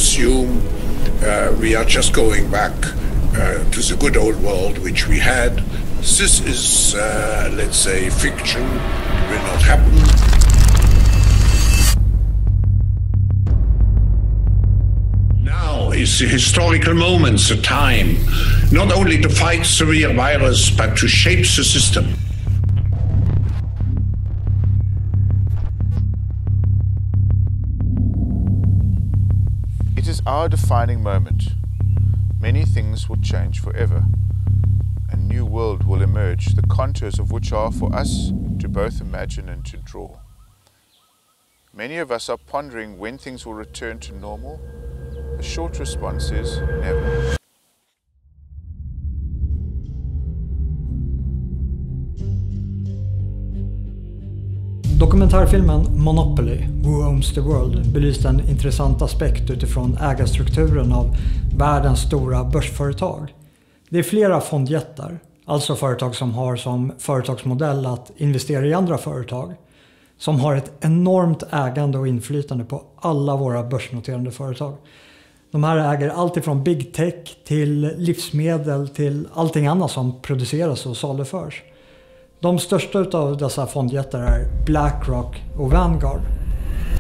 assume we are just going back to the good old world which we had. This is, let's say, fiction. It will not happen. Now is the historical moment, the time, not only to fight severe virus, but to shape the system. It is our defining moment. Many things will change forever. A new world will emerge, the contours of which are for us to both imagine and to draw. Many of us are pondering when things will return to normal. The short response is never. Dokumentärfilmen Monopoly, Who Owns the World, belyste en intressant aspekt utifrån ägarstrukturen av världens stora börsföretag. Det är flera fondjättar, alltså företag som har som företagsmodell att investera i andra företag, som har ett enormt ägande och inflytande på alla våra börsnoterande företag. De här äger allt ifrån big tech till livsmedel till allting annat som produceras och saluförs. De största av dessa fondjättar är BlackRock och Vanguard.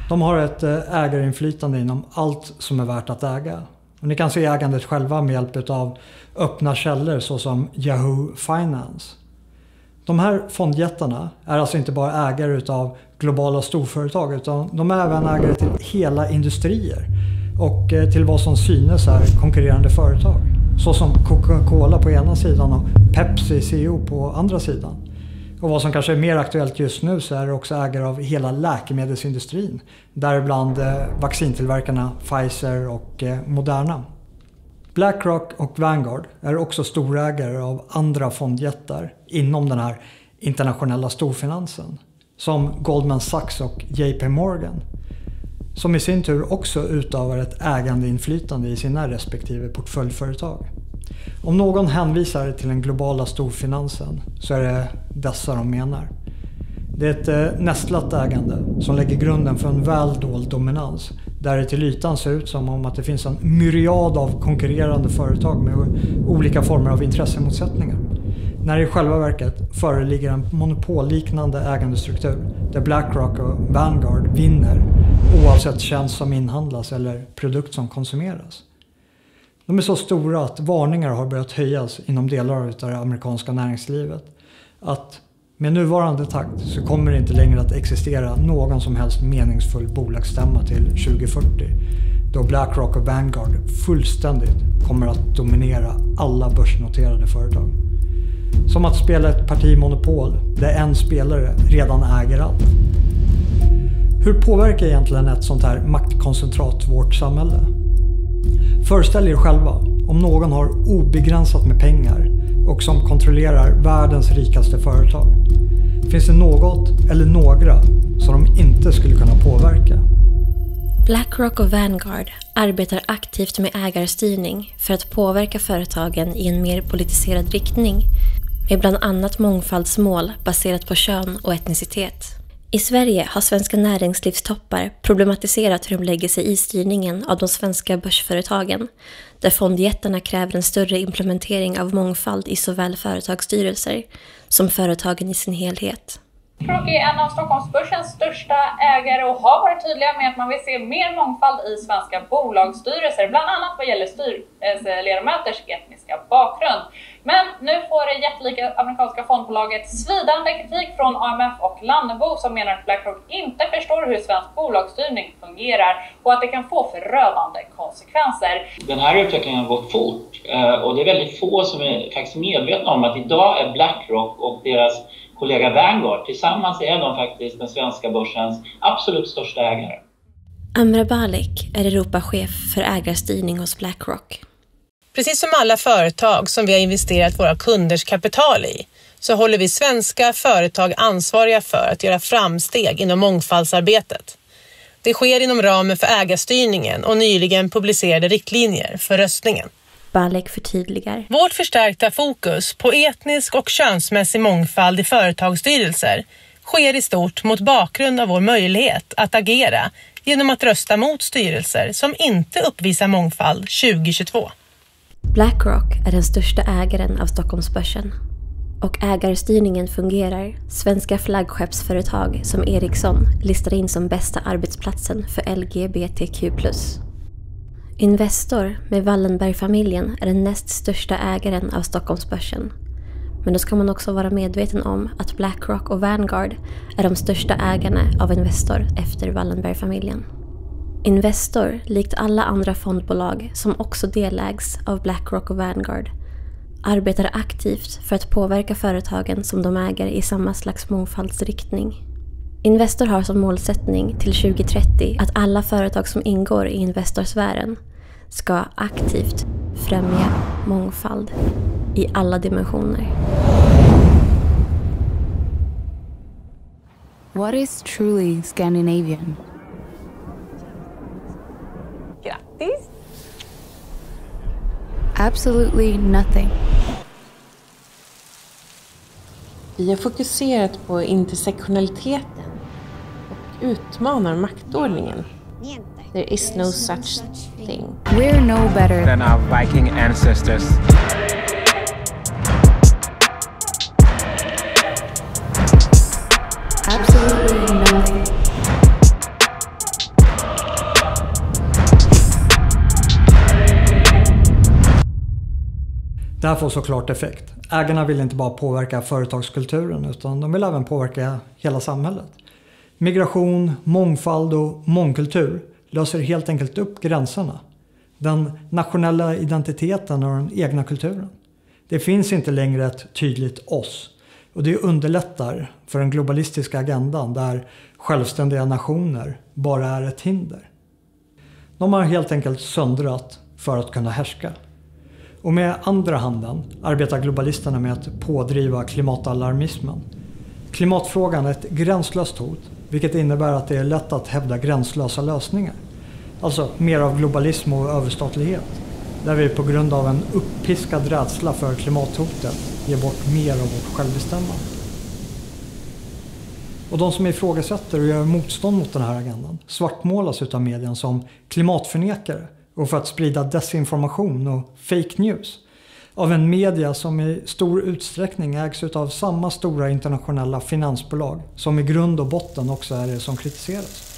De har ett ägarinflytande inom allt som är värt att äga. Och ni kan se ägandet själva med hjälp av öppna källor såsom Yahoo Finance. De här fondjättarna är alltså inte bara ägare av globala storföretag, utan de är även ägare till hela industrier och till vad som synes är konkurrerande företag. Såsom Coca-Cola på ena sidan och Pepsi CEO på andra sidan. Och vad som kanske är mer aktuellt just nu så är det också ägare av hela läkemedelsindustrin. Däribland vaccintillverkarna Pfizer och Moderna. BlackRock och Vanguard är också storägare av andra fondjättar inom den här internationella storfinansen. Som Goldman Sachs och JP Morgan. Som i sin tur också utövar ett ägandeinflytande i sina respektive portföljföretag. Om någon hänvisar till den globala storfinansen så är det dessa de menar. Det är ett nästlat ägande som lägger grunden för en väldold dominans där det till ytan ser ut som om att det finns en myriad av konkurrerande företag med olika former av intressemotsättningar. När i själva verket föreligger en monopolliknande ägandestruktur där BlackRock och Vanguard vinner oavsett tjänst som inhandlas eller produkt som konsumeras. De är så stora att varningar har börjat höjas inom delar av det amerikanska näringslivet. Att med nuvarande takt så kommer det inte längre att existera någon som helst meningsfull bolagsstämma till 2040. Då BlackRock och Vanguard fullständigt kommer att dominera alla börsnoterade företag. Som att spela ett partimonopol där en spelare redan äger allt. Hur påverkar egentligen ett sånt här maktkoncentrat vårt samhälle? Föreställ er själva om någon har obegränsat med pengar och som kontrollerar världens rikaste företag. Finns det något eller några som de inte skulle kunna påverka? BlackRock och Vanguard arbetar aktivt med ägarstyrning för att påverka företagen i en mer politiserad riktning med bland annat mångfaldsmål baserat på kön och etnicitet. I Sverige har svenska näringslivstoppar problematiserat hur de lägger sig i styrningen av de svenska börsföretagen, där fondjättarna kräver en större implementering av mångfald i såväl företagsstyrelser som företagen i sin helhet. BlackRock är en av Stockholmsbörsens största ägare och har varit tydliga med att man vill se mer mångfald i svenska bolagsstyrelser, bland annat vad gäller styrelseledamöters etniska bakgrund. Men nu får det jättelika amerikanska fondbolaget svidande kritik från AMF och Lannebo som menar att BlackRock inte förstår hur svensk bolagsstyrning fungerar och att det kan få förödande konsekvenser. Den här utvecklingen har gått fort och det är väldigt få som är faktiskt medvetna om att idag är BlackRock och deras kollega Vanguard tillsammans är de faktiskt den svenska börsens absolut största ägare. Amra Balik är Europachef för ägarstyrning hos BlackRock. Precis som alla företag som vi har investerat våra kunders kapital i så håller vi svenska företag ansvariga för att göra framsteg inom mångfaldsarbetet. Det sker inom ramen för ägarstyrningen och nyligen publicerade riktlinjer för röstningen. Balik förtydligar. Vårt förstärkta fokus på etnisk och könsmässig mångfald i företagsstyrelser sker i stort mot bakgrund av vår möjlighet att agera genom att rösta mot styrelser som inte uppvisar mångfald 2022. BlackRock är den största ägaren av Stockholmsbörsen. Och ägarstyrningen fungerar. Svenska flaggskeppsföretag som Ericsson listar in som bästa arbetsplatsen för LGBTQ+. Investor med Wallenberg-familjen är den näst största ägaren av Stockholmsbörsen. Men då ska man också vara medveten om att BlackRock och Vanguard är de största ägarna av Investor efter Wallenberg-familjen. Investor, likt alla andra fondbolag som också delägs av BlackRock och Vanguard, arbetar aktivt för att påverka företagen som de äger i samma slags mångfaldsriktning. Investor har som målsättning till 2030 att alla företag som ingår i Investorsfären ska aktivt främja mångfald i alla dimensioner. What is truly Scandinavian? Grattis! Absolutely nothing. Vi har fokuserat på intersektionaliteten och utmanar maktordningen. There is no such thing. We're no better than our Viking ancestors. Absolutely nothing. Det här får såklart effekt. Ägarna vill inte bara påverka företagskulturen utan de vill även påverka hela samhället. Migration, mångfald och mångkultur löser helt enkelt upp gränserna. Den nationella identiteten och den egna kulturen. Det finns inte längre ett tydligt oss. Och det underlättar för den globalistiska agendan där självständiga nationer bara är ett hinder. De har helt enkelt söndrat för att kunna härska. Och med andra handen arbetar globalisterna med att pådriva klimatalarmismen. Klimatfrågan är ett gränslöst hot, vilket innebär att det är lätt att hävda gränslösa lösningar. Alltså mer av globalism och överstatlighet, där vi på grund av en uppiskad rädsla för klimathotet ger bort mer av vårt självbestämmande. Och de som ifrågasätter och gör motstånd mot den här agendan svartmålas utav medien som klimatförnekare och för att sprida desinformation och fake news av en media som i stor utsträckning ägs av samma stora internationella finansbolag som i grund och botten också är det som kritiseras.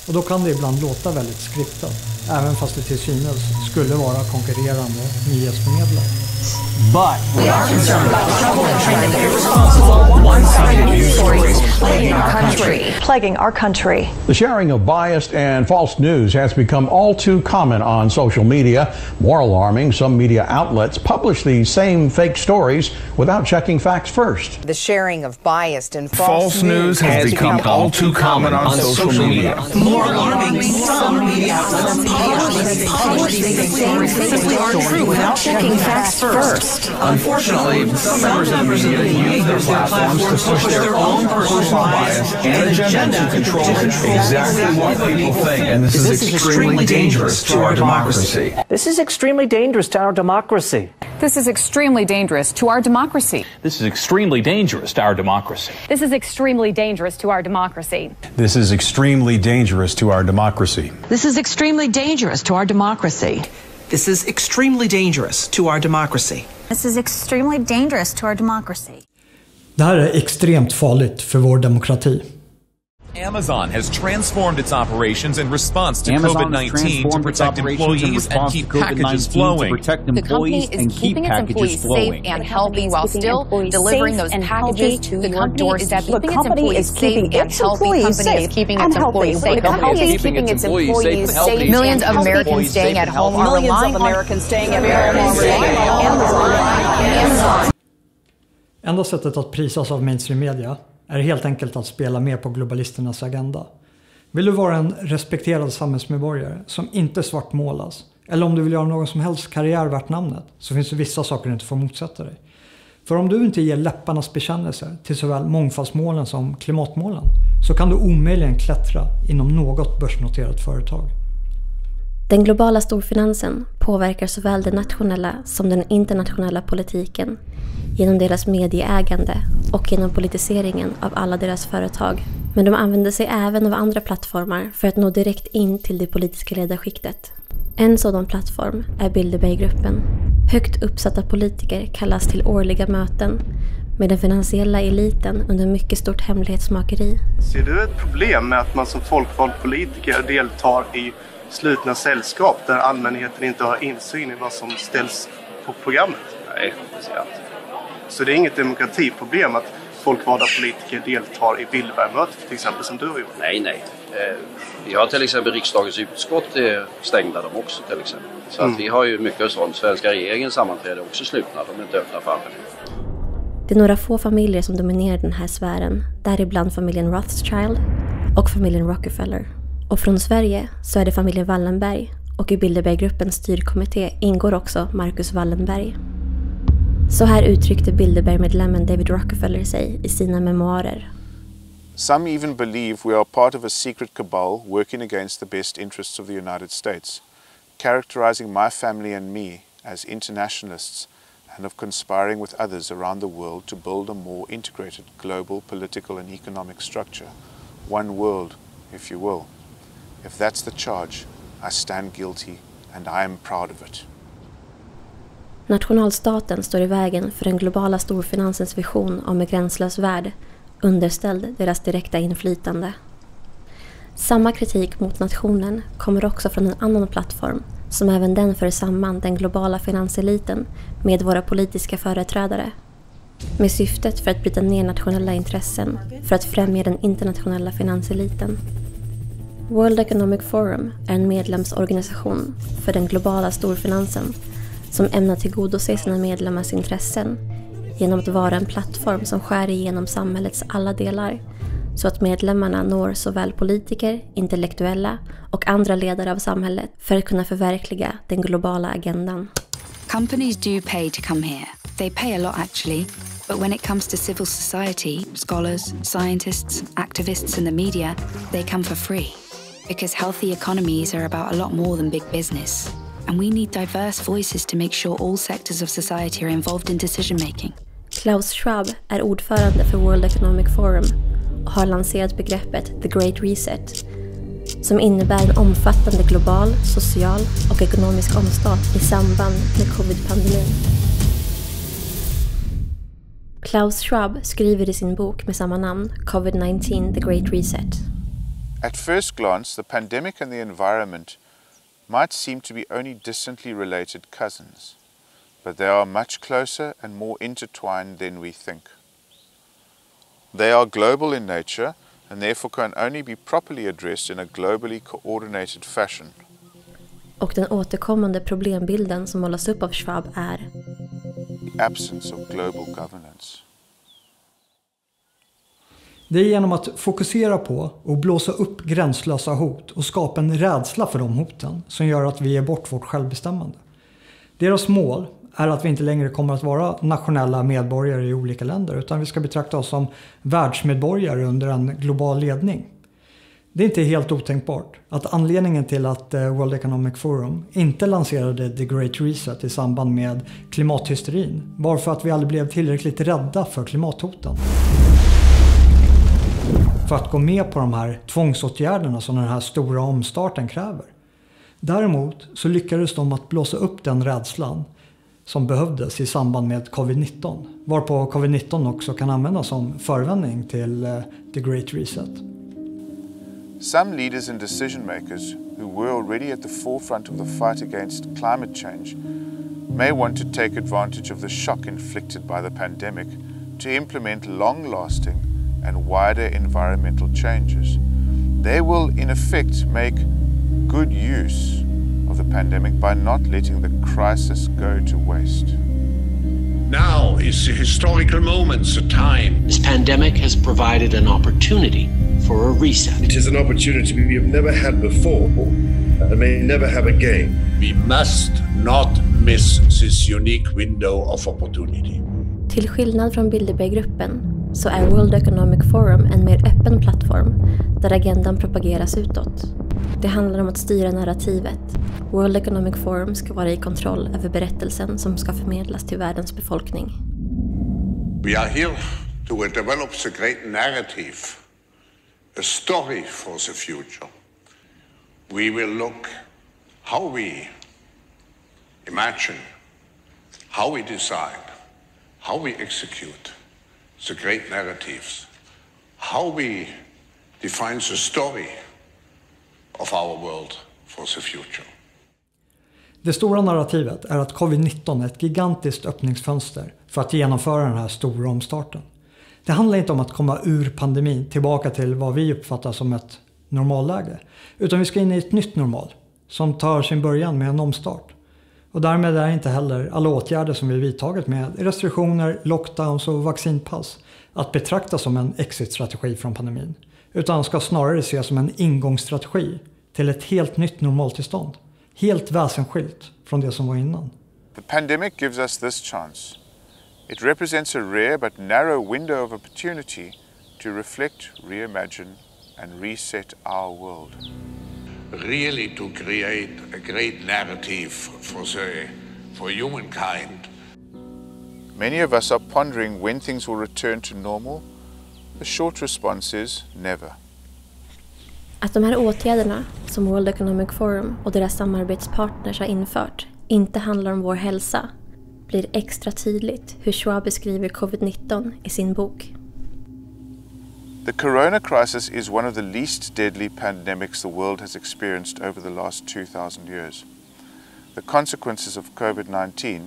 Och då kan det ibland låta väldigt skriptat, även fast det till synes skulle vara konkurrerande nyhetsförmedlare. But we are concerned about the trouble and trend of irresponsible, one-sided news stories plaguing our country. The sharing of biased and false news has become all too common on social media. More alarming, some media outlets publish these same fake stories without checking facts first. The sharing of biased and false news has become all too common on social media. More alarming, some media outlets publish these same fake stories without checking facts first. Unfortunately, some members of the media use their platforms to push their own personal bias and agenda to control exactly what people think. And this is extremely dangerous to our democracy. This is extremely dangerous to our democracy. This is extremely dangerous to our democracy. This is extremely dangerous to our democracy. This is extremely dangerous to our democracy. This is extremely dangerous to our democracy. This is extremely dangerous to our democracy. This is extremely dangerous to our democracy. This is extremely dangerous to our democracy. Det här är extremt farligt för vår demokrati. Amazon has transformed its operations in response to COVID-19 to protect employees and keep packages flowing. The company is keeping its employees safe and healthy while still delivering those packages to your doorstep. The company is keeping its employees safe. The company is keeping its employees safe. Millions of Americans staying at home are relying on Amazon. Enda sättet att prisas av mainstream media är helt enkelt att spela med på globalisternas agenda. Vill du vara en respekterad samhällsmedborgare som inte svartmålas, eller om du vill göra någon som helst karriär värt namnet, så finns det vissa saker du inte får motsätta dig. För om du inte ger läpparnas bekännelser till såväl mångfaldsmålen som klimatmålen, så kan du omöjligen klättra inom något börsnoterat företag. Den globala storfinansen påverkar såväl den nationella som den internationella politiken genom deras medieägande och genom politiseringen av alla deras företag. Men de använder sig även av andra plattformar för att nå direkt in till det politiska ledarskiktet. En sådan plattform är Bilderberggruppen. Högt uppsatta politiker kallas till årliga möten med den finansiella eliten under mycket stort hemlighetsmakeri. Ser du ett problem med att man som folkvald politiker deltar i slutna sällskap där allmänheten inte har insyn i vad som ställs på programmet? Nej, det ser jag inte. Så det är inget demokratiproblem att folkvalda politiker deltar i Bilderbergmötet till exempel som du har gjort? Nej. Vi har till exempel riksdagens utskott stängda de också till exempel. Så att vi har ju mycket sånt. Svenska regeringens sammanträde är också slutna, de är inte öppna för allmänheten. Det är några få familjer som dominerar den här sfären, däribland familjen Rothschild och familjen Rockefeller. Och från Sverige så är det familjen Wallenberg, och i Bilderberggruppens styrkommitté ingår också Marcus Wallenberg. Så här uttryckte Bilderberg-medlemmen David Rockefeller sig i sina memoarer. Some even believe we are part of a secret cabal working against the best interests of the United States, characterizing my family and me as internationalists and of conspiring with others around the world to build a more integrated global political and economic structure. One world, if you will. If that's the charge, I stand guilty and I am proud of it. Nationalstaten står i vägen för den globala storfinansens vision om en gränslös värld, underställd deras direkta inflytande. Samma kritik mot nationen kommer också från en annan plattform som även den för samman den globala finanseliten med våra politiska företrädare. Med syftet för att bryta ner nationella intressen för att främja den internationella finanseliten. World Economic Forum är en medlemsorganisation för den globala storfinansen som ämnar tillgodose sina medlemmars intressen genom att vara en plattform som skär igenom samhällets alla delar så att medlemmarna når såväl politiker, intellektuella och andra ledare av samhället för att kunna förverkliga den globala agendan. Companies do pay to come here. They pay a lot actually. But when it comes to civil society, scholars, scientists, activists and the media, they come for free. Because healthy economies are about a lot more than big business. And we need diverse voices to make sure all sectors of society are involved in decision making. Klaus Schwab är ordförande för World Economic Forum och har lanserat begreppet The Great Reset, som innebär en omfattande global, social och ekonomisk omstart i samband med covid-pandemin. Klaus Schwab skriver i sin bok med samma namn, COVID-19 The Great Reset. At first glance, the pandemic and the environment might seem to be only distantly related cousins, but they are much closer and more intertwined than we think. They are global in nature and therefore can only be properly addressed in a globally coordinated fashion. Och den återkommande problembilden som målas upp av Schwab är absence of global governance. Det är genom att fokusera på och blåsa upp gränslösa hot och skapa en rädsla för de hoten som gör att vi ger bort vårt självbestämmande. Deras mål är att vi inte längre kommer att vara nationella medborgare i olika länder utan vi ska betrakta oss som världsmedborgare under en global ledning. Det är inte helt otänkbart att anledningen till att World Economic Forum inte lanserade The Great Reset i samband med klimathysterin var för att vi aldrig blev tillräckligt rädda för klimathoten. För att gå med på de här tvångsåtgärderna som den här stora omstarten kräver. Däremot så lyckades de att blåsa upp den rädslan som behövdes i samband med covid-19. Varpå covid-19 också kan användas som förevändning till The Great Reset. Some leaders and decision makers who were already at the forefront of the fight against climate change may want to take advantage of the shock inflicted by the pandemic to implement long-lasting and wider environmental changes. They will in effect make good use of the pandemic by not letting the crisis go to waste. Now is the historical moments, a time. This pandemic has provided an opportunity for a reset. It is an opportunity we have never had before and may never have again. We must not miss this unique window of opportunity. Till skillnad från Bilderberggruppen så är World Economic Forum en mer öppen plattform där agendan propageras utåt. Det handlar om att styra narrativet. World Economic Forum ska vara i kontroll över berättelsen som ska förmedlas till världens befolkning. We are here to develop the great narrative, a story for the future. We will look how we imagine, how we decide, how we execute the great narratives, how we define the story of our world for the future. Det stora narrativet är att covid-19 är ett gigantiskt öppningsfönster för att genomföra den här stora omstarten. Det handlar inte om att komma ur pandemin tillbaka till vad vi uppfattar som ett normalläge, utan vi ska in i ett nytt normal som tar sin början med en omstart. Och därmed är inte heller alla åtgärder som vi vidtagit med restriktioner, lockdowns och vaccinpass att betrakta som en exit-strategi från pandemin, utan ska snarare ses som en ingångsstrategi till ett helt nytt normaltillstånd, helt väsensskilt från det som var innan. The pandemic gives us this chance. It represents a rare but narrow window of opportunity to reflect, reimagine and reset our world. Really to create a great narrative for humankind. Many of us are pondering when things will return to normal. The short response is never. Att de här åtgärderna som World Economic Forum och deras samarbetspartners har infört inte handlar om vår hälsa blir extra tydligt hur Schwab beskriver covid-19 i sin bok. The corona crisis is one of the least deadly pandemics the world has experienced over the last 2,000 years. The consequences of COVID-19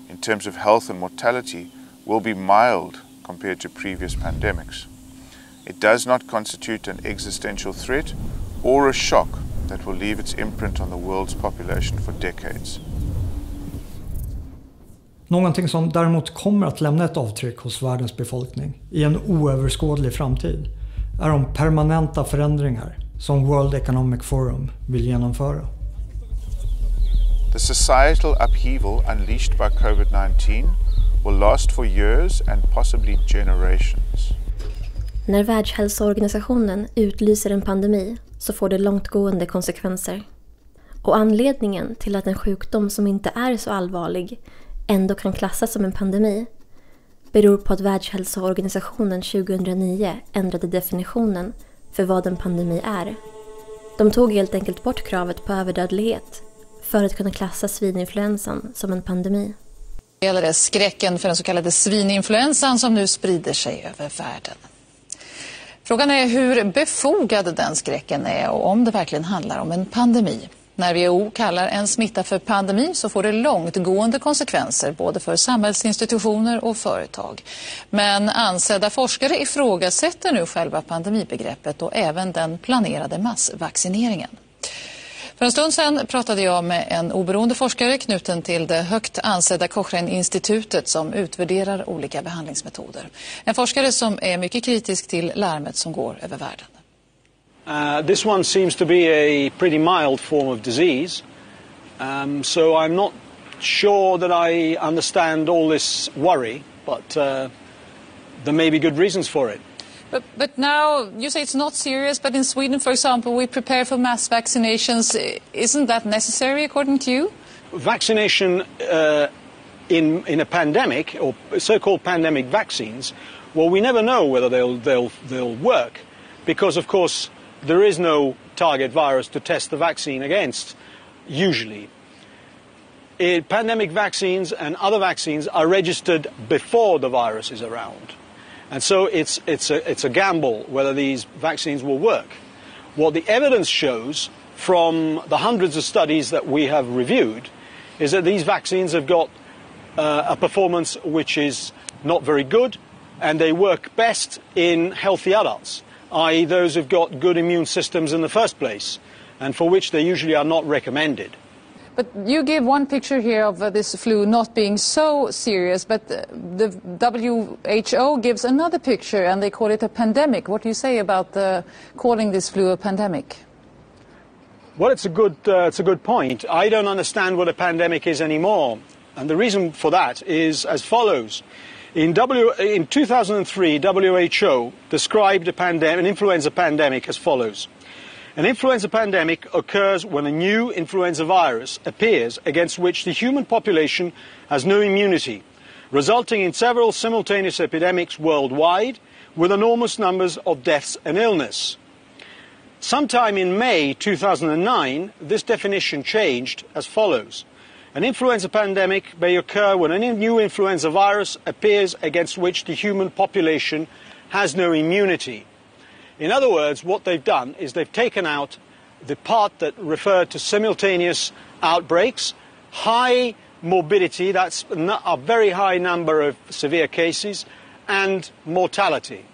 in terms of health and mortality will be mild compared to previous pandemics. It does not constitute an existential threat or a shock that will leave its imprint on the world's population for decades. Någonting som däremot kommer att lämna ett avtryck hos världens befolkning i en oöverskådlig framtid är de permanenta förändringar som World Economic Forum vill genomföra. The societal upheaval unleashed by COVID-19 will last for years and possibly generations. När Världshälsoorganisationen utlyser en pandemi så får det långtgående konsekvenser. Och anledningen till att en sjukdom som inte är så allvarlig ändå kan klassas som en pandemi beror på att Världshälsoorganisationen 2009 ändrade definitionen för vad en pandemi är. De tog helt enkelt bort kravet på överdödlighet för att kunna klassa svininfluensan som en pandemi. Det gäller det skräcken för den så kallade svininfluensan som nu sprider sig över världen. Frågan är hur befogad den skräcken är och om det verkligen handlar om en pandemi. När WHO kallar en smitta för pandemi så får det långtgående konsekvenser både för samhällsinstitutioner och företag. Men ansedda forskare ifrågasätter nu själva pandemibegreppet och även den planerade massvaccineringen. För en stund sedan pratade jag med en oberoende forskare knuten till det högt ansedda Cochrane-institutet som utvärderar olika behandlingsmetoder. En forskare som är mycket kritisk till larmet som går över världen. This one seems to be a pretty mild form of disease, so I'm not sure that I understand all this worry, but there may be good reasons for it. But now you say it's not serious, but in Sweden, for example, we prepare for mass vaccinations. Isn't that necessary according to you? Vaccination in a pandemic, or so-called pandemic vaccines, well, we never know whether they'll work, because of course there is no target virus to test the vaccine against, usually. Pandemic vaccines and other vaccines are registered before the virus is around. And so it's a gamble whether these vaccines will work. What the evidence shows from the hundreds of studies that we have reviewed is that these vaccines have got a performance which is not very good, and they work best in healthy adults, i.e. those who've got good immune systems in the first place, and for which they usually are not recommended. But you give one picture here of this flu not being so serious, but the WHO gives another picture and they call it a pandemic. What do you say about calling this flu a pandemic? Well, it's a good point. I don't understand what a pandemic is anymore. And the reason for that is as follows. In 2003, WHO described an influenza pandemic as follows. An influenza pandemic occurs when a new influenza virus appears against which the human population has no immunity, resulting in several simultaneous epidemics worldwide with enormous numbers of deaths and illness. Sometime in May 2009, this definition changed as follows. An influenza pandemic may occur when a new influenza virus appears against which the human population has no immunity. In other words, what they've done is they've taken out the part that referred to simultaneous outbreaks, high morbidity, that's a very high number of severe cases, and mortality.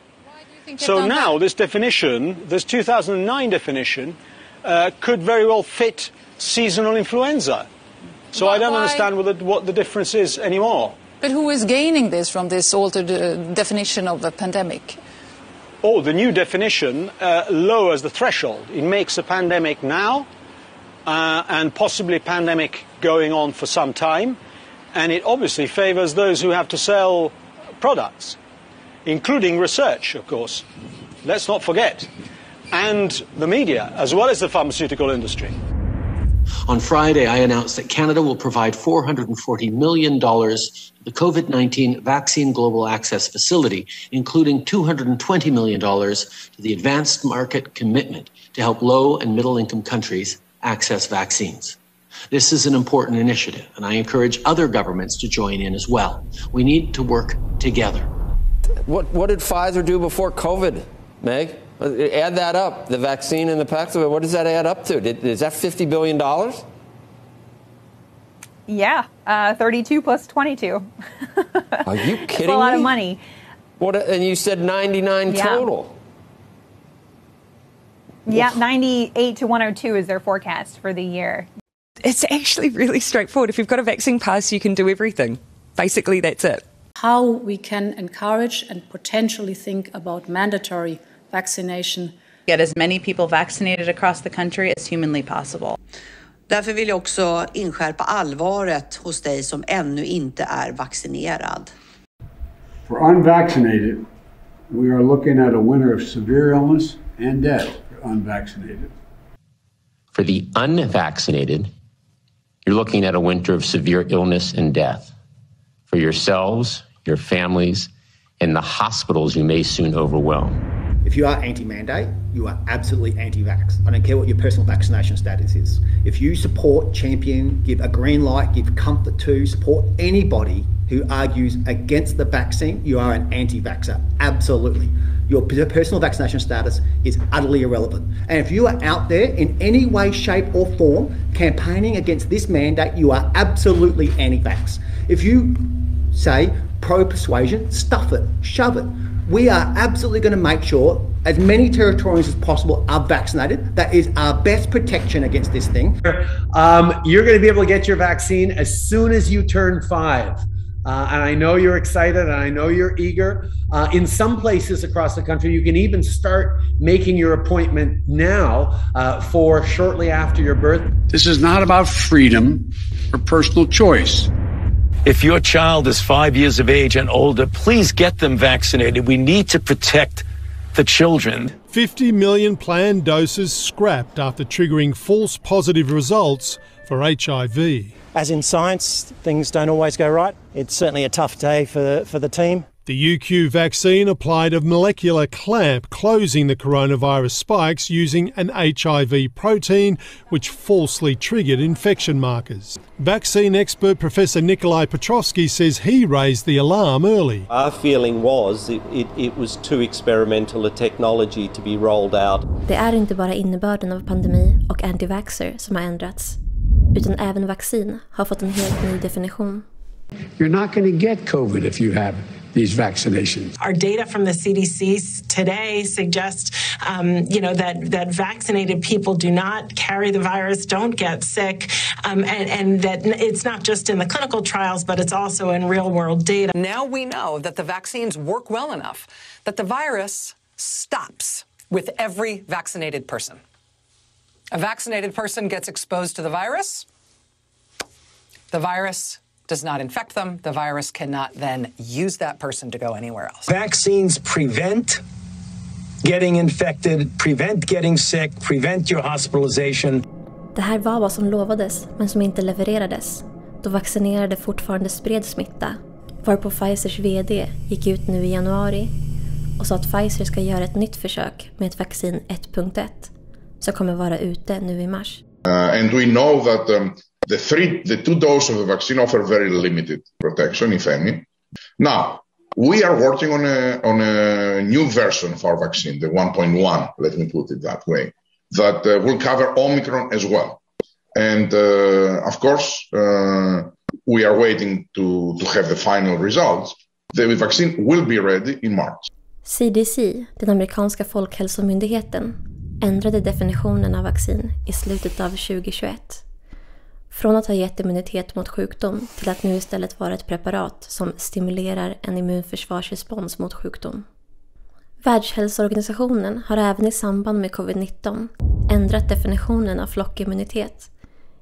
So now this definition, this 2009 definition, could very well fit seasonal influenza. So I don't understand what the difference is anymore. But who is gaining this from this altered definition of a pandemic? Oh, the new definition lowers the threshold. It makes a pandemic now and possibly a pandemic going on for some time. And it obviously favors those who have to sell products, including research, of course. Let's not forget. And the media, as well as the pharmaceutical industry. On Friday, I announced that Canada will provide $440 million to the COVID-19 Vaccine Global Access Facility, including $220 million to the Advanced Market Commitment to help low and middle-income countries access vaccines. This is an important initiative, and I encourage other governments to join in as well. We need to work together. What did Pfizer do before COVID, Meg? Add that up, the vaccine and the Paxlovid, what does that add up to? Is that $50 billion? Yeah, 32 plus 22. Are you kidding me? That's a lot of money. And you said 99 total. Yeah, 98 to 102 is their forecast for the year. It's actually really straightforward. If you've got a vaccine pass, you can do everything. Basically, that's it. How we can encourage and potentially think about mandatory vaccination. Get as many people vaccinated across the country as humanly possible. Därför vill jag också inskärpa allvaret hos dig som ännu inte är vaccinerad. For unvaccinated, we are looking at a winter of severe illness and death for unvaccinated. For the unvaccinated, you're looking at a winter of severe illness and death. For yourselves, your families, and the hospitals you may soon overwhelm. If you are anti-mandate, you are absolutely anti-vax. I don't care what your personal vaccination status is. If you support, champion, give a green light, give comfort to, support anybody who argues against the vaccine, you are an anti-vaxxer. Absolutely. Your personal vaccination status is utterly irrelevant. And if you are out there in any way, shape or form campaigning against this mandate, you are absolutely anti-vax. If you say pro-persuasion, stuff it, shove it. We are absolutely going to make sure as many Territorians as possible are vaccinated. That is our best protection against this thing. You're going to be able to get your vaccine as soon as you turn 5. And I know you're excited and I know you're eager. In some places across the country, you can even start making your appointment now for shortly after your birth. This is not about freedom or personal choice. If your child is 5 years of age and older, please get them vaccinated. We need to protect the children. 50 million planned doses scrapped after triggering false positive results for HIV. As in science, things don't always go right. It's certainly a tough day for the team. The UQ vaccine applied a molecular clamp closing the coronavirus spikes using an HIV protein which falsely triggered infection markers. Vaccine expert Professor Nikolai Petrovsky says he raised the alarm early. Our feeling was it was too experimental a technology to be rolled out. Det är inte bara innebörden av pandemi och anti-vaxxer som har ändrats, utan även vaccin har fått en helt ny definition. You're not going to get COVID if you have these vaccinations. Our data from the CDC today suggests, that vaccinated people do not carry the virus, don't get sick, and that it's not just in the clinical trials, but it's also in real-world data. Now we know that the vaccines work well enough that the virus stops with every vaccinated person. A vaccinated person gets exposed to the virus does not infect them, the virus cannot then use that person to go anywhere else. Vaccines prevent getting infected, prevent getting sick, prevent your hospitalization. Det här var vad som lovades, men som inte levererades, då vaccinerade fortfarande spred smitta, varpå Pfizers vd gick ut nu i januari och sa att Pfizer ska göra ett nytt försök med ett vaccin 1.1 som kommer vara ute nu i mars. And we know that the two doses of the vaccine offer very limited protection, if any. Now, we are working on a new version of our vaccine, the 1.1, let me put it that way, that will cover Omicron as well. And of course, we are waiting to have the final results. The vaccine will be ready in March. CDC, den amerikanska folkhälsomyndigheten, ändrade definitionen av vaccin i slutet av 2021. Från att ha gett immunitet mot sjukdom till att nu istället vara ett preparat som stimulerar en immunförsvarsrespons mot sjukdom. Världshälsoorganisationen har även i samband med covid-19 ändrat definitionen av flockimmunitet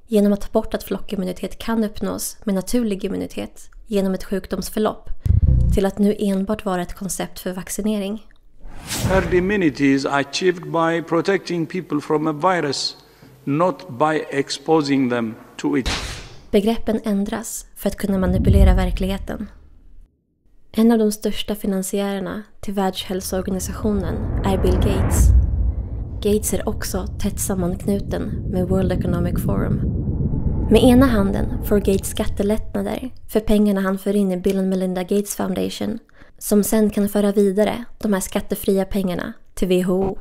genom att ta bort att flockimmunitet kan uppnås med naturlig immunitet genom ett sjukdomsförlopp till att nu enbart vara ett koncept för vaccinering. Herd immunity is achieved by protecting people from a virus, not by exposing them to it. Begreppen ändras för att kunna manipulera verkligheten. En av de största finansiärerna till Världshälsoorganisationen är Bill Gates. Gates är också tätt sammanknuten med World Economic Forum. Med ena handen får Gates skattelättnader för pengarna han för in i Bill and Melinda Gates Foundation, som sen kan föra vidare de här skattefria pengarna till WHO.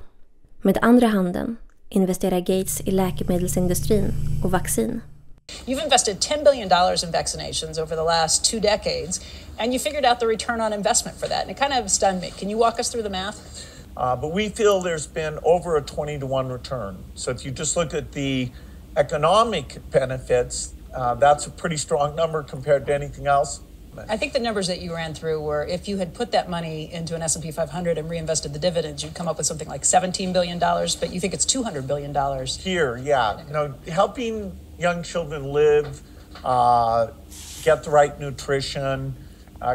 Med andra handen investerar Gates i läkemedelsindustrin och vaccin. You've invested $10 billion in vaccinations over the last 2 decades, and you figured out the return on investment for that. And it kind of stunned me. Can you walk us through the math? But we feel there's been over a 20-to-1 return. So if you just look at the economic benefits, that's a pretty strong number compared to anything else. I think the numbers that you ran through were if you had put that money into an S&P 500 and reinvested the dividends, you'd come up with something like $17 billion, but you think it's $200 billion. Here, yeah. You know, helping young children live, get the right nutrition,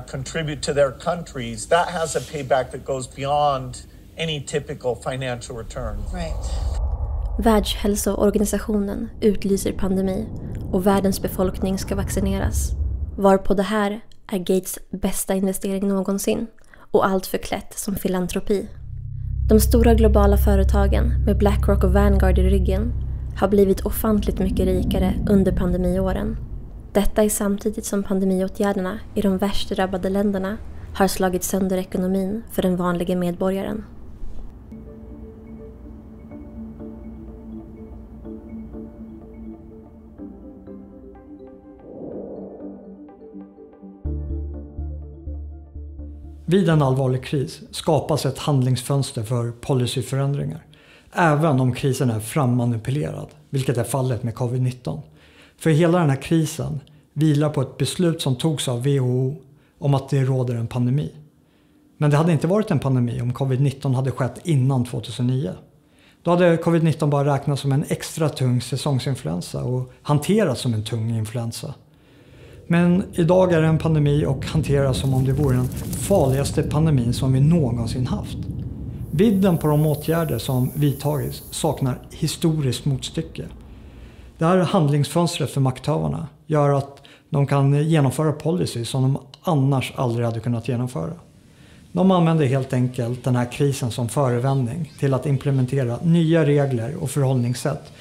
contribute to their countries, that has a payback that goes beyond any typical financial return. Right. Världshälsoorganisationen utlyser pandemi och världens befolkning ska vaccineras. Varpå det här är Gates bästa investering någonsin och allt förklätt som filantropi. De stora globala företagen med BlackRock och Vanguard i ryggen har blivit ofantligt mycket rikare under pandemiåren. Detta är samtidigt som pandemiåtgärderna i de värst drabbade länderna har slagit sönder ekonomin för den vanliga medborgaren. Vid en allvarlig kris skapas ett handlingsfönster för policyförändringar, även om krisen är frammanipulerad, vilket är fallet med covid-19. För hela den här krisen vilar på ett beslut som togs av WHO om att det råder en pandemi. Men det hade inte varit en pandemi om covid-19 hade skett innan 2009. Då hade covid-19 bara räknats som en extra tung säsongsinfluensa och hanterats som en tung influensa. Men idag är det en pandemi och hanteras som om det vore den farligaste pandemin som vi någonsin haft. Vidden på de åtgärder som vidtagits saknar historiskt motstycke. Det här handlingsfönstret för makthavarna gör att de kan genomföra policy som de annars aldrig hade kunnat genomföra. De använder helt enkelt den här krisen som förevändning till att implementera nya regler och förhållningssätt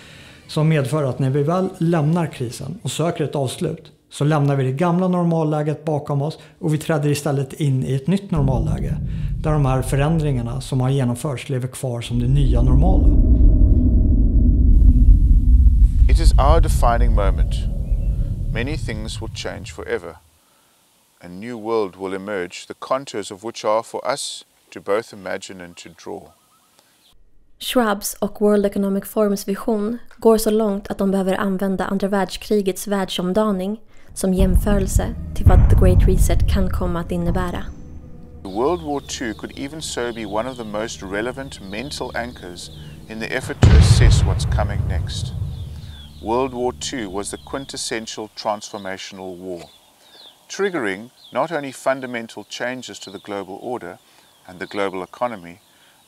som medför att när vi väl lämnar krisen och söker ett avslut så lämnar vi det gamla normalläget bakom oss och vi träder istället in i ett nytt normalläge där de här förändringarna som har genomförts lever kvar som det nya normala. It is our defining moment. Many things will change forever. A new world will emerge, the contours of which are for us to both imagine and to draw. Schwabs och World Economic Forums vision går så långt att de behöver använda andra världskrigets världsomdaning som jämförelse till vad The Great Reset kan komma att innebära. World War II could even so be one of the most relevant mental anchors in the effort to assess what's coming next. World War II was the quintessential transformational war. triggering not only fundamental changes to the global order and the global economy,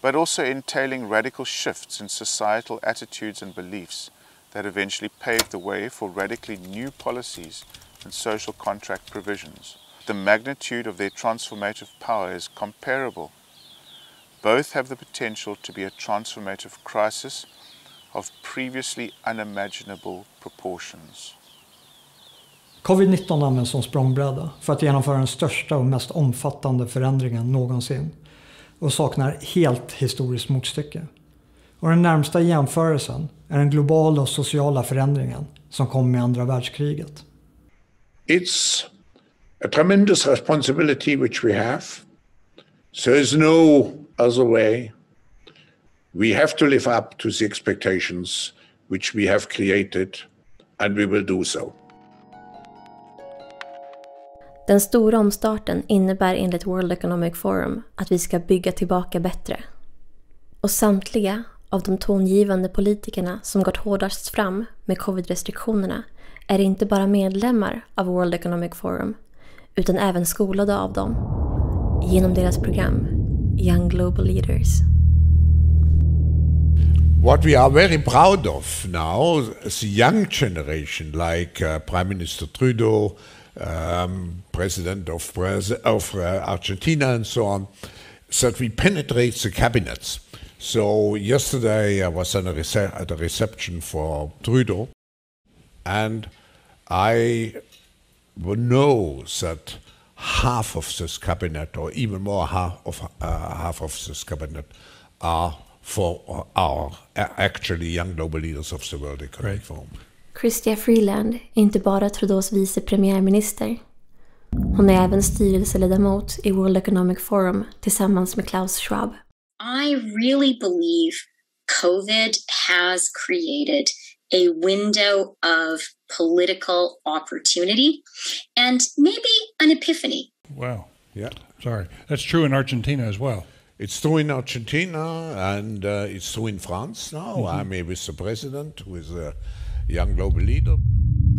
but also entailing radical shifts in societal attitudes and beliefs that eventually paved the way for radically new policies and social contract provisions. The magnitude of their transformative power is comparable. Both have the potential to be a transformative crisis of previously unimaginable proportions. Covid-19 används som språngbräda för att genomföra den största och mest omfattande förändringen någonsin och saknar helt historiskt motstycke. Och den närmsta jämförelsen är den globala och sociala förändringen som kom med andra världskriget. It's a tremendous responsibility which we have. So there's no other way. We have to live up to the expectations which we have created, and we will do so. Den stora omstarten innebär enligt World Economic Forum att vi ska bygga tillbaka bättre. Och samtliga av de tongivande politikerna som gått hårdast fram med covid-restriktionerna är inte bara medlemmar av World Economic Forum utan även skolade av dem genom deras program Young Global Leaders. What we are very proud of now, the young generation like Prime Minister Trudeau, President of Argentina and so on, that we penetrate the cabinets. So yesterday I was at a reception for Trudeau, and I know that half of this cabinet, or even more half of this cabinet, are for our actually young global leaders of the World Economic Forum. Chrystia Freeland är inte bara Trudeaus vice premiärminister. Hon är även styrelseledamot i World Economic Forum tillsammans med Klaus Schwab. I really believe COVID has created a window of political opportunity and maybe an epiphany. Wow. Yeah. Sorry. That's true in Argentina as well. It's true in Argentina and it's true in France now. I'm here with the president, with a young global leader.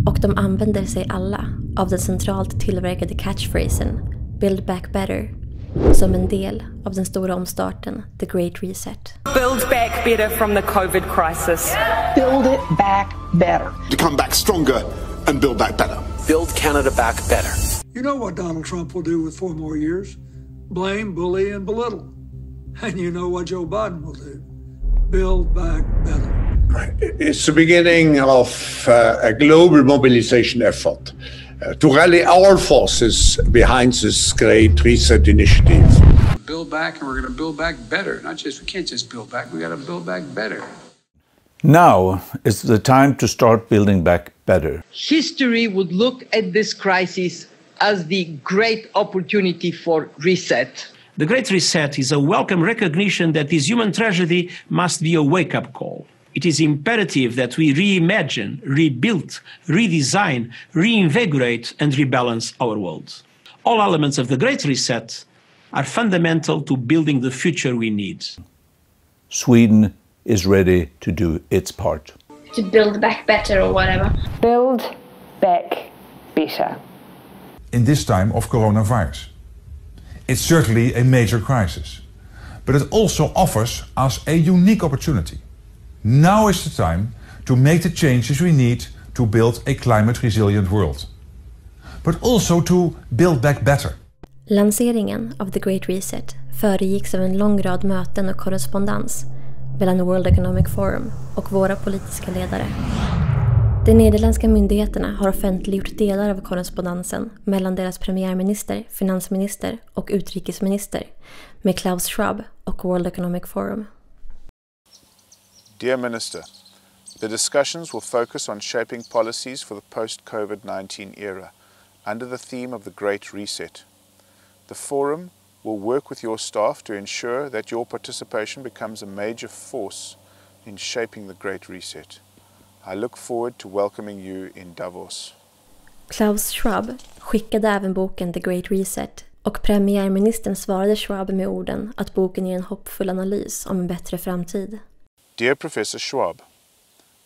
Och de använder sig alla av den centralt tillverkade catchphrasen Build Back Better som en del av den stora omstarten The Great Reset. Build back better from the COVID crisis. Build it back better. To come back stronger and build back better. Build Canada back better. You know what Donald Trump will do with 4 more years? Blame, bully, and belittle. And you know what Joe Biden will do? Build back better. It's the beginning of a global mobilization effort to rally our forces behind this great reset initiative. Build back, and we're going to build back better. We can't just build back, we got to build back better. Now is the time to start building back better. History would look at this crisis as the great opportunity for reset. The Great Reset is a welcome recognition that this human tragedy must be a wake-up call. It is imperative that we reimagine, rebuild, redesign, reinvigorate and rebalance our world. All elements of the Great Reset are fundamental to building the future we need. Sweden is ready to do its part. To build back better or whatever. Build back better. In this time of coronavirus. It's certainly a major crisis, but it also offers us a unique opportunity. Now is the time to make the changes we need to build a climate-resilient world, but also to build back better. Lanseringen av The Great Reset föregicks av en lång rad möten och korrespondens mellan World Economic Forum och våra politiska ledare. De nederländska myndigheterna har offentliggjort delar av korrespondensen mellan deras premiärminister, finansminister och utrikesminister med Klaus Schwab och World Economic Forum. Dear Minister, the discussions will focus on shaping policies for the post-COVID-19 era under the theme of the Great Reset. The Forum will work with your staff to ensure that your participation becomes a major force in shaping the Great Reset. I look forward to welcoming you in Davos. Klaus Schwab skickade även boken The Great Reset och premiärministern svarade Schwab med orden att boken är en hoppfull analys om en bättre framtid. Dear Professor Schwab,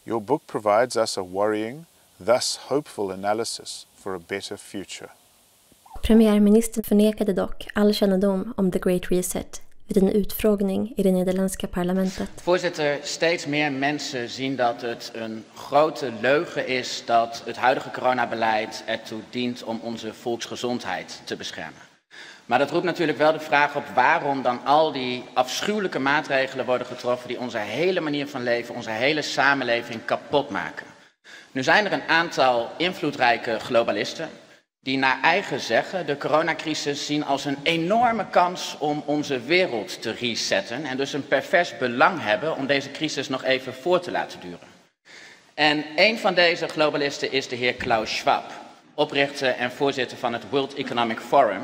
your book provides us a worrying, thus hopeful analysis for a better future. Premiärministern förnekade dock all kännedom om The Great Reset vid en utfrågning i det nederländska parlamentet. Voorzitter, steeds meer mensen zien dat het een grote leugen is dat het huidige coronabeleid ertoe dient om onze volksgezondheid te beschermen. Maar dat roept natuurlijk wel de vraag op waarom dan al die afschuwelijke maatregelen worden getroffen die onze hele manier van leven, onze hele samenleving kapot maken. Nu zijn er een aantal invloedrijke globalisten die naar eigen zeggen de coronacrisis zien als een enorme kans om onze wereld te resetten en dus een pervers belang hebben om deze crisis nog even voor te laten duren. En een van deze globalisten is de heer Klaus Schwab, oprichter en voorzitter van het World Economic Forum.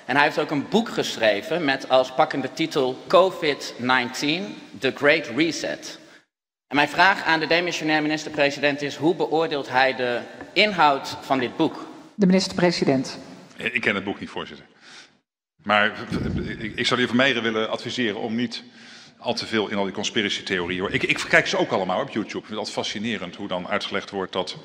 En hij heeft ook een boek geschreven met als pakkende titel COVID-19, The Great Reset. En mijn vraag aan de demissionair minister-president is: hoe beoordeelt hij de inhoud van dit boek? De minister-president. Ik ken het boek niet, voorzitter. Maar ik zou de heer Vermeijeren willen adviseren om niet al te veel in al die conspiracy-theorieën. Ik kijk ze ook allemaal op YouTube. Ik vind het altijd fascinerend hoe dan uitgelegd wordt dat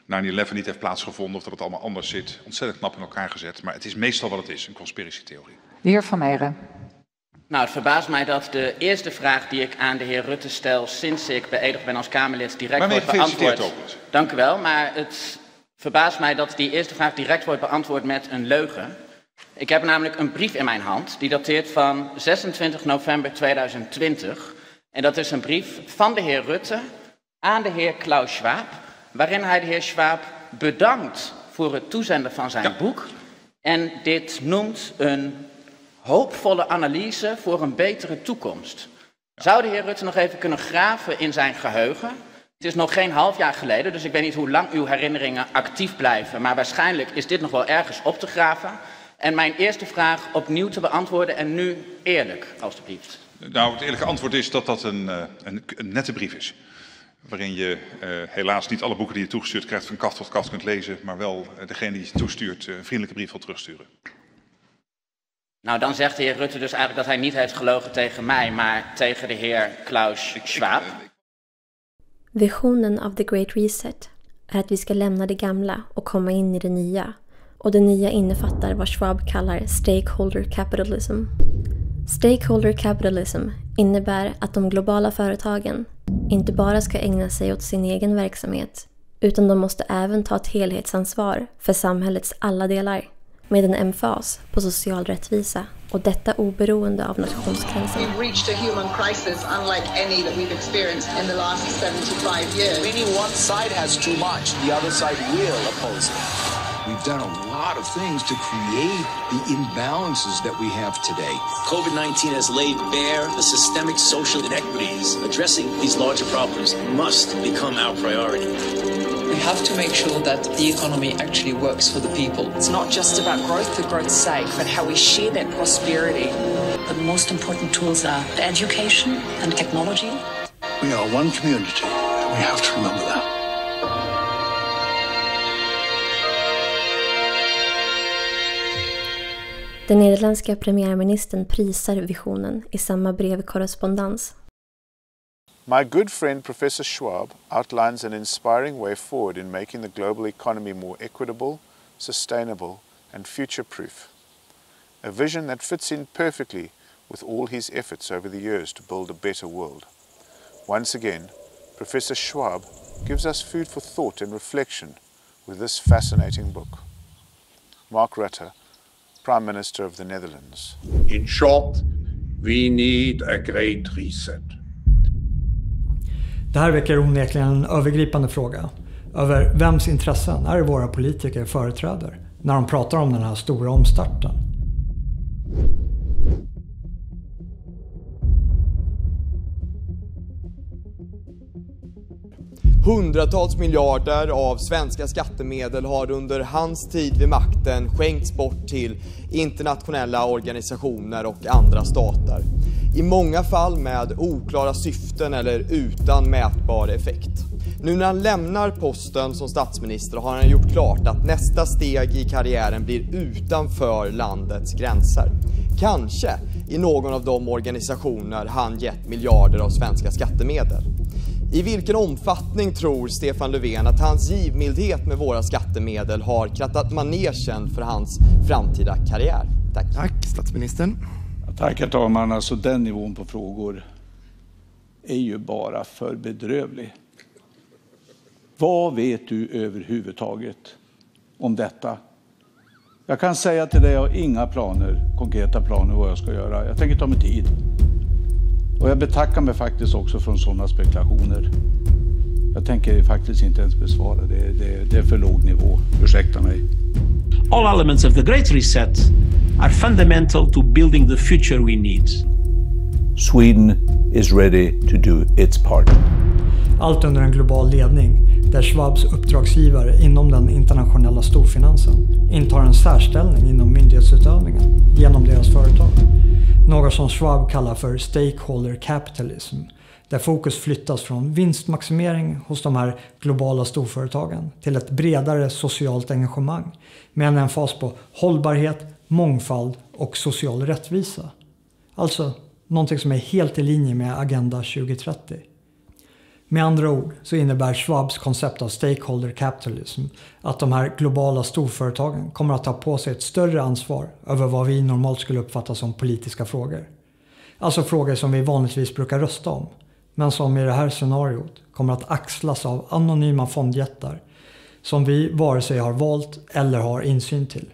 9/11 niet heeft plaatsgevonden of dat het allemaal anders zit. Ontzettend knap in elkaar gezet. Maar het is meestal wat het is, een conspiracy-theorie. De heer Vermeijeren. Nou, het verbaast mij dat de eerste vraag die ik aan de heer Rutte stel sinds ik beëdigd ben als Kamerlid direct wordt beantwoord. Dank u wel, maar het verbaast mij dat die eerste vraag direct wordt beantwoord met een leugen. Ik heb namelijk een brief in mijn hand die dateert van 26 november 2020. En dat is een brief van de heer Rutte aan de heer Klaus Schwab, waarin hij de heer Schwab bedankt voor het toezenden van zijn boek. En dit noemt een hoopvolle analyse voor een betere toekomst. Zou de heer Rutte nog even kunnen graven in zijn geheugen? Het is nog geen half jaar geleden, dus ik weet niet hoe lang uw herinneringen actief blijven. Maar waarschijnlijk is dit nog wel ergens op te graven. En mijn eerste vraag opnieuw te beantwoorden en nu eerlijk, alstublieft. Nou, het eerlijke antwoord is dat dat een nette brief is. Waarin je helaas niet alle boeken die je toegestuurd krijgt van kaft tot kaft kunt lezen. Maar wel degene die je toestuurt een vriendelijke brief wil terugsturen. Nou, dan zegt de heer Rutte dus eigenlijk dat hij niet heeft gelogen tegen mij, maar tegen de heer Klaus Schwab. Visionen av The Great Reset är att vi ska lämna det gamla och komma in i det nya. Och det nya innefattar vad Schwab kallar stakeholder capitalism. Stakeholder capitalism innebär att de globala företagen inte bara ska ägna sig åt sin egen verksamhet, utan de måste även ta ett helhetsansvar för samhällets alla delar, med en emfas på social rättvisa, och detta oberoende av nationsgränser. We've reached a human crisis unlike any that we've experienced in the last 75 years. Any one side has too much, the other side will oppose it. We've done a lot of things to create the imbalances that we have today. COVID-19 has laid bare the systemic social inequities. Addressing these larger problems must become our priority. We have to make sure that the economy actually works for the people. It's not just about growth for growth's sake, but how we share that prosperity. The most important tools are education and technology. We are one community, and we have to remember that. Den nederländska premiärministern prisar visionen i samma brevkorrespondens. My good friend Professor Schwab outlines an inspiring way forward in making the global economy more equitable, sustainable and future-proof. A vision that fits in perfectly with all his efforts over the years to build a better world. Once again, Professor Schwab gives us food for thought and reflection with this fascinating book. Mark Rutte, Prime Minister of the Netherlands. In short, we need a great reset. Det här väcker onekligen en övergripande fråga över vems intressen är våra politiker företräder när de pratar om den här stora omstarten. Hundratals miljarder av svenska skattemedel har under hans tid vid makten skänkts bort till internationella organisationer och andra stater. I många fall med oklara syften eller utan mätbar effekt. Nu när han lämnar posten som statsminister har han gjort klart att nästa steg i karriären blir utanför landets gränser. Kanske i någon av de organisationer han gett miljarder av svenska skattemedel. I vilken omfattning tror Stefan Löfven att hans givmildhet med våra skattemedel har krattat manegen för hans framtida karriär? Tack. Tack, statsministern. Tack herr talman. Alltså den nivån på frågor är ju bara för bedrövlig. Vad vet du överhuvudtaget om detta? Jag kan säga till dig, jag har inga konkreta planer vad jag ska göra. Jag tänker ta mig tid. Och jag betackar mig faktiskt också från sådana spekulationer. Jag tänker faktiskt inte ens besvara det. Det är för låg nivå. Ursäkta mig. All elements of the Great Reset are fundamental to building the future we need. Sweden is ready to do its part. Allt under en global ledning där Schwabs uppdragsgivare inom den internationella storfinansen intar en särställning inom myndighetsutövningen genom deras företag. Något som Schwab kallar för stakeholder capitalism, där fokus flyttas från vinstmaximering hos de här globala storföretagen till ett bredare socialt engagemang med en emfas på hållbarhet, mångfald och social rättvisa. Alltså någonting som är helt i linje med Agenda 2030. Med andra ord så innebär Schwabs koncept av stakeholder capitalism att de här globala storföretagen kommer att ta på sig ett större ansvar över vad vi normalt skulle uppfatta som politiska frågor. Alltså frågor som vi vanligtvis brukar rösta om, men som i det här scenariot kommer att axlas av anonyma fondjättar som vi vare sig har valt eller har insyn till.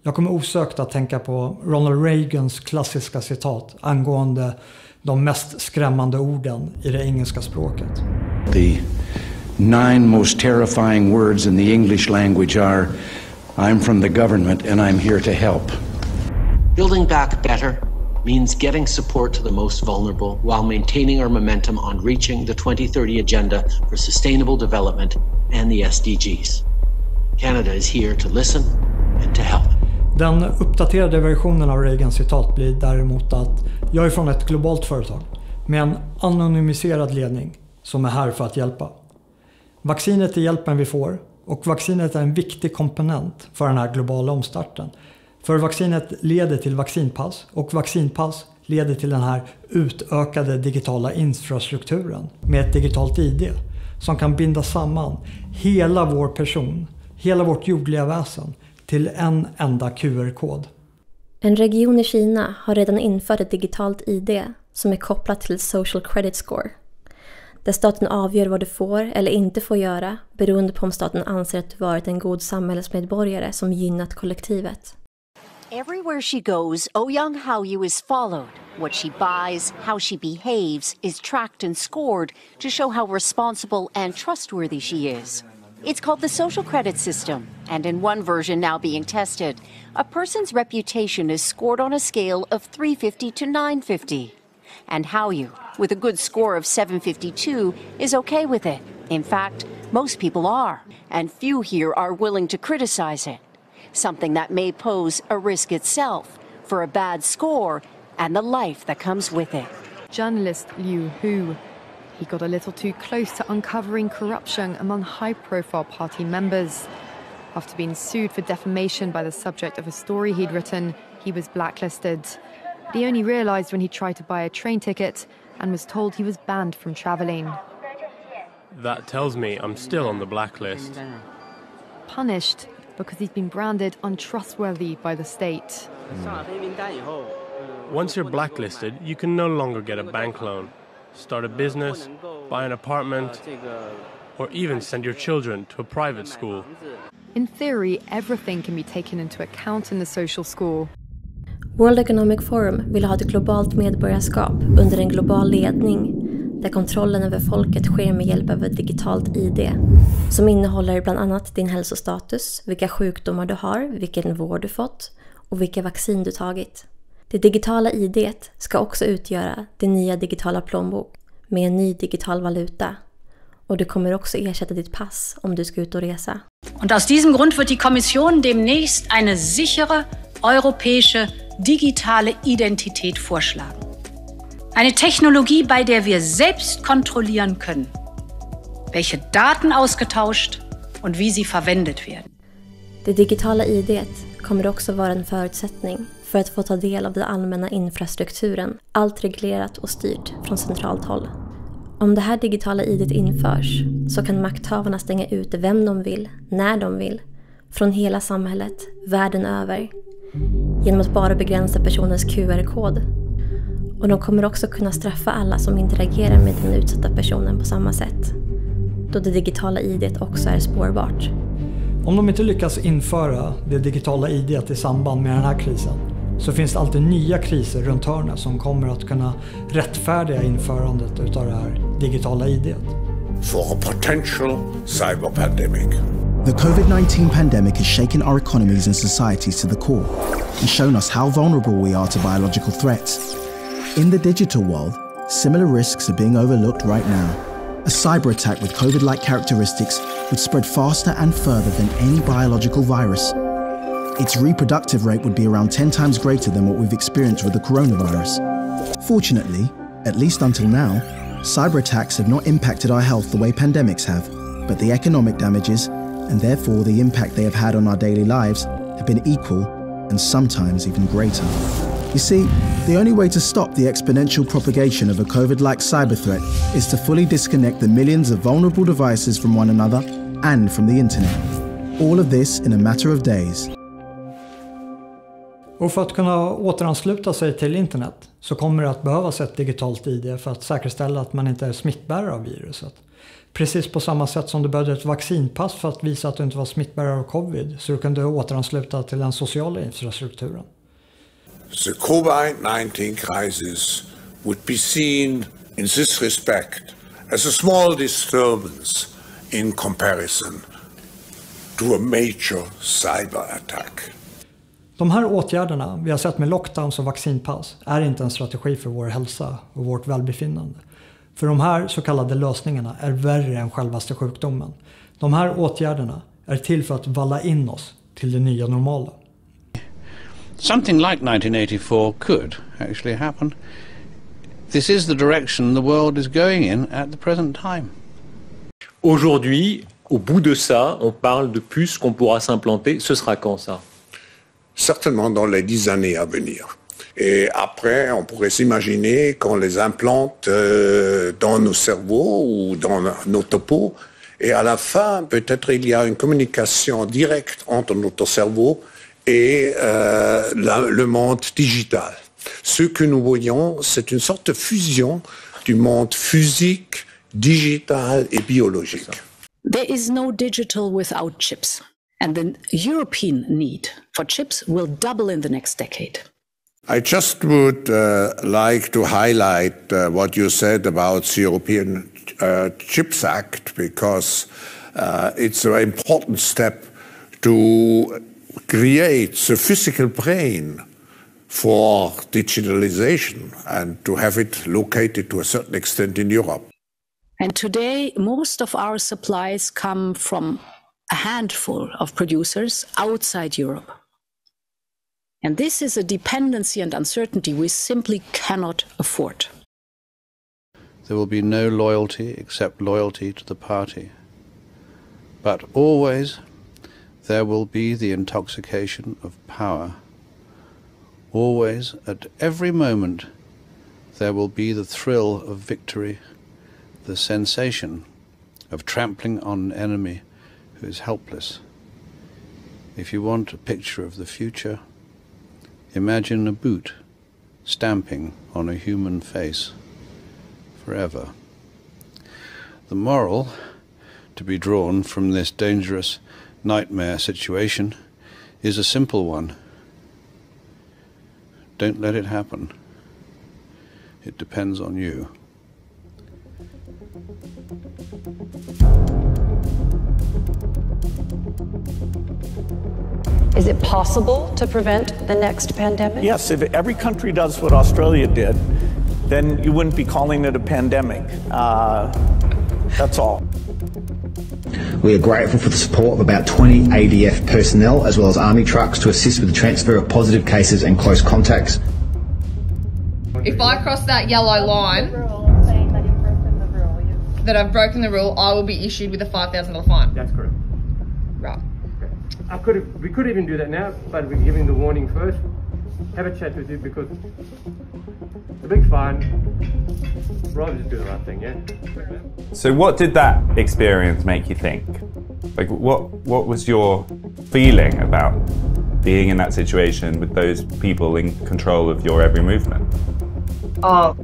Jag kommer osökt att tänka på Ronald Reagans klassiska citat angående de mest skrämmande orden i det engelska språket. The 9 most terrifying words in the English language are I'm from the government and I'm here to help. Building back better means getting support to the most vulnerable while maintaining our momentum on reaching the 2030 Agenda for Sustainable Development and the SDGs. Canada is here to listen and to help. Den uppdaterade versionen av Reagans citat blir däremot att jag är från ett globalt företag med en anonymiserad ledning som är här för att hjälpa. Vaccinet är hjälpen vi får och vaccinet är en viktig komponent för den här globala omstarten. För vaccinet leder till vaccinpass och vaccinpass leder till den här utökade digitala infrastrukturen med ett digitalt ID som kan binda samman hela vår person, hela vårt jordliga väsen till en enda QR-kod. En region i Kina har redan infört ett digitalt ID som är kopplat till ett social credit score. Där staten avgör vad du får eller inte får göra beroende på om staten anser att du varit en god samhällsmedborgare som gynnat kollektivet. Everywhere she goes, Ouyang Haoyu is followed. What she buys, how she behaves is tracked and scored to show how responsible and trustworthy she is. It's called the social credit system, and in one version now being tested, a person's reputation is scored on a scale of 350 to 950. And Haoyu, with a good score of 752, is okay with it. In fact, most people are, and few here are willing to criticize it. Something that may pose a risk itself for a bad score and the life that comes with it. Journalist Liu Hu. He got a little too close to uncovering corruption among high-profile party members. After being sued for defamation by the subject of a story he'd written, he was blacklisted. But he only realized when he tried to buy a train ticket and was told he was banned from traveling. That tells me I'm still on the blacklist. Punished because he's been branded untrustworthy by the state. Once you're blacklisted, you can no longer get a bank loan, start a business, buy an apartment, or even send your children to a private school. In theory, everything can be taken into account in the social score. World Economic Forum vill ha ett globalt medborgarskap under en global ledning där kontrollen över folket sker med hjälp av ett digitalt ID som innehåller bland annat din hälsostatus, vilka sjukdomar du har, vilken vård du fått och vilka vaccin du tagit. Det digitala ID:t ska också utgöra din nya digitala plånbok med en ny digital valuta. Och du kommer också ersätta ditt pass om du ska ut och resa. Und aus diesem Grund wird die Kommission demnächst eine sichere europäische digitale Identität vorschlagen. Eine Technologie, bei der wir selbst kontrollieren können, welche Daten ausgetauscht und wie sie verwendet werden. Det digitala ID:t kommer också vara en förutsättning för att få ta del av den allmänna infrastrukturen, allt reglerat och styrt från centralt håll. Om det här digitala ID:t införs så kan makthavarna stänga ute vem de vill, när de vill, från hela samhället, världen över, genom att bara begränsa personens QR-kod. Och de kommer också kunna straffa alla som interagerar med den utsatta personen på samma sätt, då det digitala ID:t också är spårbart. Om de inte lyckas införa det digitala ID:t i samband med den här krisen så finns det alltid nya kriser runt hörnet som kommer att kunna rättfärdiga införandet utav det här digitala ID:t. For a potential cyber pandemic. The COVID-19 pandemic has shaken our economies and societies to the core and shown us how vulnerable we are to biological threats. In the digital world, similar risks are being overlooked right now. A cyber attack with COVID-like characteristics would spread faster and further than any biological virus. Its reproductive rate would be around 10 times greater than what we've experienced with the coronavirus. Fortunately, at least until now, cyber attacks have not impacted our health the way pandemics have, but the economic damages, and therefore the impact they have had on our daily lives, have been equal and sometimes even greater. You see, the only way to stop the exponential propagation of a COVID-like cyber threat is to fully disconnect the millions of vulnerable devices from one another and from the internet. All of this in a matter of days. Och för att kunna återansluta sig till internet så kommer det att behövas ett digitalt ID för att säkerställa att man inte är smittbärare av viruset. Precis på samma sätt som du behövde ett vaccinpass för att visa att du inte var smittbärare av covid så du kunde återansluta till den sociala infrastrukturen. The COVID-19 crisis would be seen in this respect as a small disturbance in comparison to a major cyber attack. De här åtgärderna vi har sett med lockdowns och vaccinpass är inte en strategi för vår hälsa och vårt välbefinnande. För de här så kallade lösningarna är värre än självaste sjukdomen. De här åtgärderna är till för att valla in oss till det nya normala. Something like 1984 could actually happen. This is the direction the world is going in at the present time. Aujourd'hui, au bout de ça, on parle de puces qu'on pourra s'implanter. Ce sera quand ça? Certainement dans les 10 années à venir. Et après, on pourrait s'imaginer qu'on les implante dans nos cerveaux ou dans notre peau. Et à la fin, peut-être il y a une communication directe entre notre cerveau et le monde digital. Ce que nous voyons, c'est une sorte de fusion du monde physique, digital et biologique. There is no digital without chips. And the European need for chips will double in the next decade. I just would like to highlight what you said about the European Chips Act, because it's a very important step to create the physical brain for digitalization and to have it located to a certain extent in Europe. And today, most of our supplies come from a handful of producers outside Europe. And this is a dependency and uncertainty we simply cannot afford. There will be no loyalty except loyalty to the party. But always there will be the intoxication of power. Always, at every moment, there will be the thrill of victory, the sensation of trampling on an enemy who is helpless. If you want a picture of the future, imagine a boot stamping on a human face forever. The moral to be drawn from this dangerous nightmare situation is a simple one. Don't let it happen. It depends on you. Is it possible to prevent the next pandemic? Yes, if every country does what Australia did, then you wouldn't be calling it a pandemic. That's all. We are grateful for the support of about 20 ADF personnel as well as army trucks to assist with the transfer of positive cases and close contacts. If I cross that yellow line, that I've broken the rule, I will be issued with a $5,000 fine. That's correct. Right. We could even do that now, but we're giving the warning first. Have a chat with you because the big fine rather just do the right thing, yeah. So what did that experience make you think? Like, what was your feeling about being in that situation with those people in control of your every movement? Oh,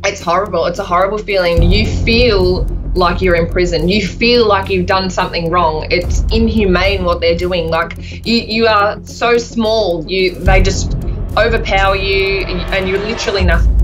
it's horrible. It's a horrible feeling. You feel like you're in prison. You feel like you've done something wrong. It's inhumane what they're doing. Like, you are so small. They just overpower you, and you're literally nothing.